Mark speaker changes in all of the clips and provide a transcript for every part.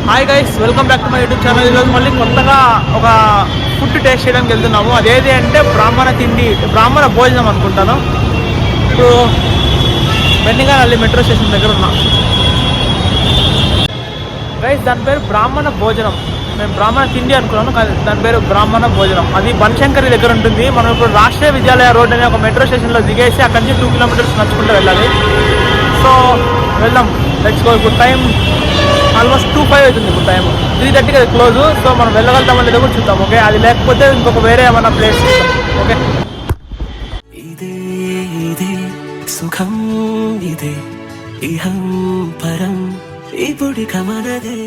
Speaker 1: Hi guys, welcome back to my YouTube channel. ఈరోజు మళ్ళీ కొత్తగా ఒక ఫుడ్ టేస్ట్ చేయడానికి వెళ్తున్నాము. అదేది అంటే బ్రాహ్మణ భోజనం అనుకుంటాను. ఇప్పుడు వెన్నిగానల్లి మెట్రో స్టేషన్ దగ్గర ఉన్నాం గైస్. దాని పేరు బ్రాహ్మణ భోజనం. నేను బ్రాహ్మణ తిండి అనుకున్నాను, కానీ దాని పేరు బ్రాహ్మణ భోజనం. అది బనశంకరి దగ్గర ఉంటుంది. మనం ఇప్పుడు రాష్ట్రీయ విద్యాలయ రోడ్ అనే ఒక మెట్రో స్టేషన్లో దిగేసి అక్కడి నుంచి 2 కిలోమీటర్స్ నడుచుకుంటూ వెళ్ళాలి. సో వెళ్దాం, లెట్స్ గో. ఇప్పుడు టైం ఆల్మోస్ట్ 2:05 అవుతుంది. ఇప్పుడు టైం 3:30కి అది క్లోజ్. సో మనం వెళ్ళగలుగుతామో లేదో కూడా చూద్దాం. ఓకే, అది లేకపోతే ఇంకొక వేరే ఏమైనా ప్లేస్ ఓకే. సుఖం ఇదే ఇహం పరం ఇపుడి కమనదే.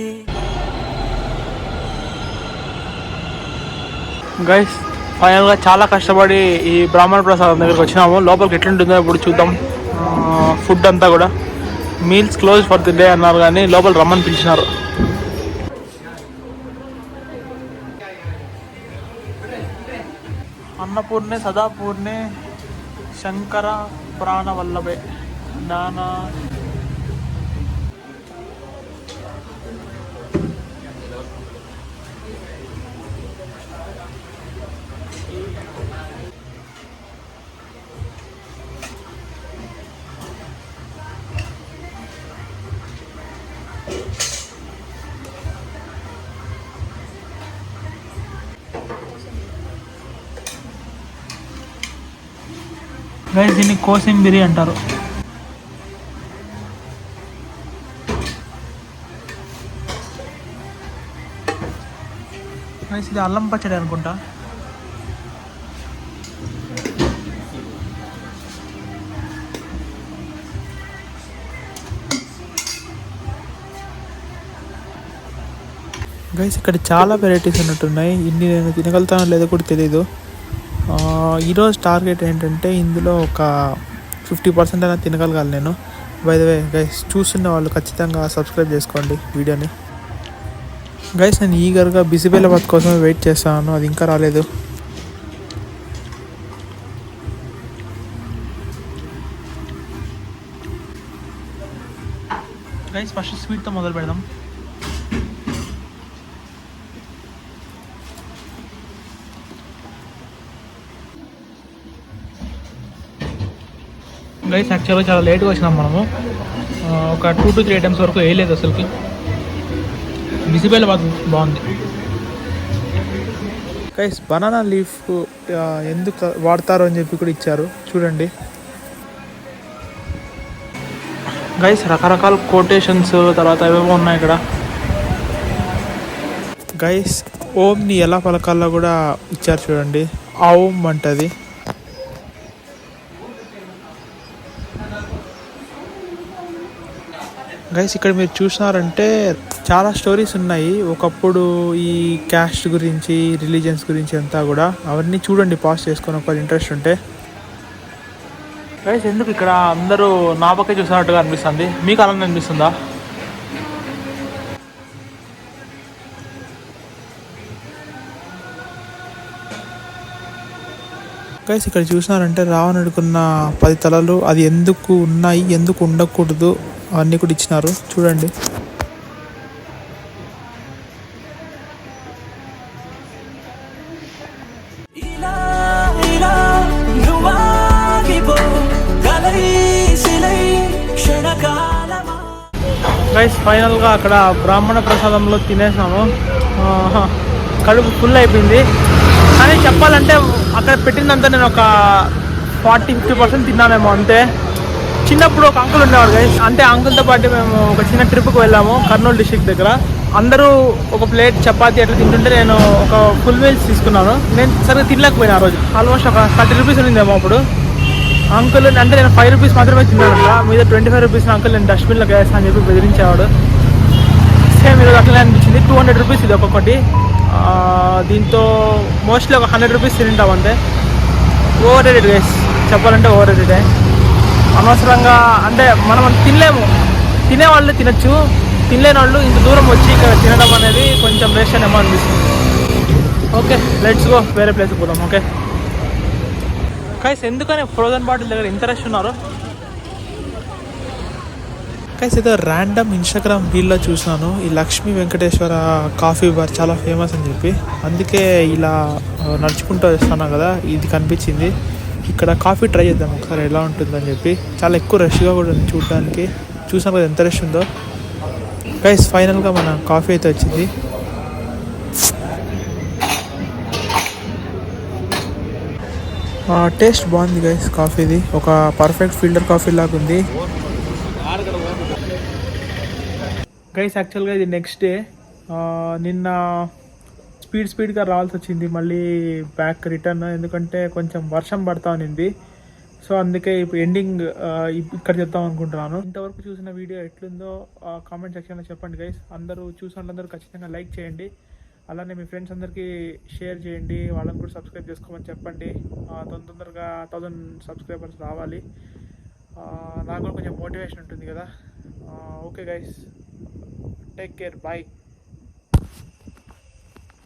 Speaker 1: గైస్, ఫైనల్గా చాలా కష్టపడి ఈ బ్రాహ్మణ ప్రసాదం దగ్గరికి వచ్చినాము. లోపలికి ఎట్లుంటుందో ఇప్పుడు చూద్దాం. ఫుడ్ అంతా కూడా meals close for the day అన్నారు, కానీ లోపల రమ్మని పిలిచినారు. అన్నపూర్ణే సదాపూర్ణే శంకర ప్రాణవల్లభే నానా. గైస్, దీన్ని కోసింబిరి అంటారు. గైస్, ఇది అల్లం పచ్చడి అనుకుంటా. గైస్, ఇక్కడ చాలా వెరైటీస్ ఉన్నట్టున్నాయి. ఇన్ని నేను తినగలుగుతానో లేదో కూడా తెలీదు. ఈరోజు టార్గెట్ ఏంటంటే ఇందులో ఒక 50% అయినా తినగలగాలి నేను. బై ద వే గైస్, చూస్తున్న వాళ్ళు ఖచ్చితంగా సబ్స్క్రైబ్ చేసుకోండి వీడియోని. గైస్, నేను ఈగర్గా బిసిబేలాబాద్ కోసం వెయిట్ చేస్తాను, అది ఇంకా రాలేదు. గైస్, ఫస్ట్ స్వీట్తో మొదలు పెడదాం. గైస్, యాక్చువల్గా చాలా లేట్గా వచ్చినాం మనము. ఒక 2 to 3 ఐటమ్స్ వరకు వేయలేదు అసలుకి. బిసిబేలాబాద్ బాగుంది. గైస్, బనానా లీఫ్ ఎందుకు వాడతారు అని చెప్పి కూడా ఇచ్చారు, చూడండి. గైస్, రకరకాల కోటేషన్స్ తర్వాత ఏవేవో ఉన్నాయి ఇక్కడ. గైస్, ఓంని ఎలా పలకాల్లో కూడా ఇచ్చారు చూడండి. ఓం అంటది. గైస్, ఇక్కడ మీరు చూసినారంటే చాలా స్టోరీస్ ఉన్నాయి. ఒకప్పుడు ఈ క్యాస్ట్ గురించి, రిలీజియన్స్ గురించి అంతా కూడా. అవన్నీ చూడండి పాస్ చేసుకొని ఒకవేళ ఇంట్రెస్ట్ ఉంటే. గైస్, ఎందుకు ఇక్కడ అందరూ నా పక్కే చూసినట్టుగా అనిపిస్తుంది? మీకు అలా అనిపిస్తుందా? గైస్, ఇక్కడ చూసినారంటే రావణుడికున్న 10 తలలు అది ఎందుకు ఉన్నాయి, ఎందుకు ఉండకూడదు అవన్నీ కూడా ఇచ్చినారు, చూడండి. గైస్, ఫైనల్గా అక్కడ బ్రాహ్మణ ప్రసాదంలో తినేసాము. కడుపు ఫుల్ అయిపోయింది. కానీ చెప్పాలంటే అక్కడ పెట్టినంత నేను ఒక 40-50% తిన్నానేమో అంతే. చిన్నప్పుడు ఒక అంకుల్ ఉండేవాడు గైస్, అంటే అంకుల్తో పాటు మేము ఒక చిన్న ట్రిప్కి వెళ్ళాము కర్నూలు డిస్ట్రిక్ట్ దగ్గర. అందరూ ఒక ప్లేట్ చపాతీ అట్లా తింటుంటే నేను ఒక ఫుల్ మీల్స్ తీసుకున్నాను. నేను సరిగ్గా తినలేకపోయినా ఆ రోజు. ఆల్మోస్ట్ ఒక 30 రూపీస్ ఉండిందేమో అప్పుడు. అంకుల్ అంటే నేను 5 రూపీస్ మాత్రమే తిన్నాను. మీద 25 రూపీస్ అంకుల్ నేను డస్ట్బిన్లోకి వేస్తాను అని చెప్పి బెదిరించేవాడు. సేమ్ ఈరోజు అట్లనే అనిపించింది. 200 రూపీస్ ఇది ఒక్కొక్కటి. దీంతో మోస్ట్లీ ఒక 100 రూపీస్ తింటాం అంతే. ఓవర్ రేటెడ్ గైస్, చెప్పాలంటే ఓవర్ రేటెడే. అనవసరంగా అంటే మనం తినలేము, తినేవాళ్ళు తినచ్చు, తినలేని వాళ్ళు ఇంత దూరం వచ్చి ఇక్కడ తినడం అనేది కొంచెం వేస్ట్ అనేమో అనిపిస్తుంది. ఓకే, లెట్స్ గో, వేరే ప్లేస్కి పోదాం. ఓకే గైస్, ఎందుకని ఫ్రోజన్ బాటిల్ దగ్గర ఇంత రష్ ఉన్నారు? కైస్ ఏదో ర్యాండమ్ ఇన్స్టాగ్రామ్ రీల్లో చూసినాను ఈ లక్ష్మీ వెంకటేశ్వర కాఫీ బార్ చాలా ఫేమస్ అని చెప్పి, అందుకే ఇలా నడుచుకుంటూ వస్తున్నాను కదా, ఇది కనిపించింది. ఇక్కడ కాఫీ ట్రై చేద్దాం ఒకసారి ఎలా ఉంటుందని చెప్పి. చాలా ఎక్కువ రష్గా కూడా ఉంది చూడడానికి, చూసాం కదా ఎంత రష్ ఉందో. గైస్ ఫైనల్గా మన కాఫీ అయితే వచ్చింది. టేస్ట్ బాగుంది గైస్ కాఫీది, ఒక పర్ఫెక్ట్ ఫిల్టర్ కాఫీ లాగా ఉంది గైస్. యాక్చువల్గా ఇది నెక్స్ట్ డే, నిన్న స్పీడ్గా రావాల్సి వచ్చింది మళ్ళీ బ్యాక్ రిటర్న్, ఎందుకంటే కొంచెం వర్షం పడతా ఉన్నింది. సో అందుకే ఇప్పుడు ఎండింగ్ ఇక్కడ చెప్తాం అనుకుంటున్నాను. ఇంతవరకు చూసిన వీడియో ఎట్లుందో కామెంట్ సెక్షన్లో చెప్పండి గైస్. అందరూ చూసిన వాళ్ళందరూ ఖచ్చితంగా లైక్ చేయండి, అలానే మీ ఫ్రెండ్స్ అందరికీ షేర్ చేయండి, వాళ్ళని కూడా సబ్స్క్రైబ్ చేసుకోమని చెప్పండి. తొందరగా 1000 సబ్స్క్రైబర్స్ రావాలి, నాకు కూడా కొంచెం మోటివేషన్ ఉంటుంది కదా. Okay guys, take care, bye.